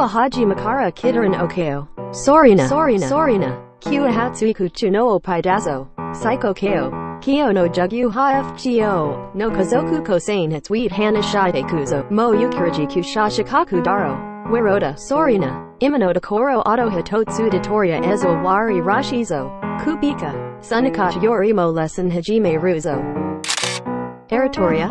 wa hajime kara kitaran okeo. Sorina. Kua hatsuiku chu no opaidazo. Psycho keo. Kyo no jugyu ha FGO. No kazoku kosain hatsuit hanashide kuzo. Mo yukiriji kusha shikaku daro. Wiroda. Sorina. Imano koro auto hitotsu ditoria ezo wari rashizo. Kubika. Sunaka yorimo lesson hajime ruzo. Eratoria.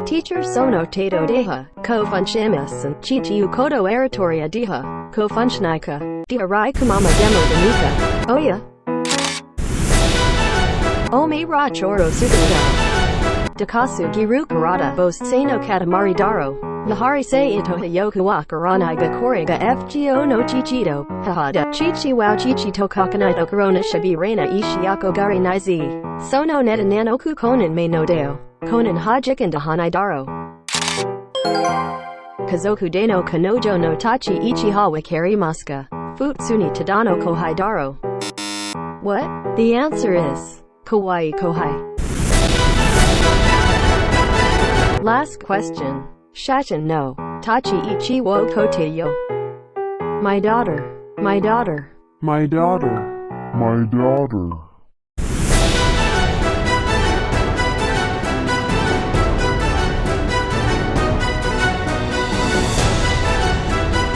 Teacher sono tato deha. Ko funshimasan. Chichi ukoto eratoria deha. Ko funshnaika. Diharai kumama demo danika. Oya. Ome ra choro sukuda. Dakasu giru karada bos seno katamari daro. Yahari se ito hayoku wa karanai ga korega FGO no chichito. Hahada. Chichi wow chichi to kakanai corona shabi reina ishiako gari naizi. Sono neta nanoku konan me no deo. Konan hajik and dahanai daro. Kazoku deno kanojo no tachi ichiha wakari maska. Futsuni tadano kohai daro. What? The answer is kawaii kohai. Last question. Shashin no. Tachi ichi wo koteyo. My daughter. My daughter.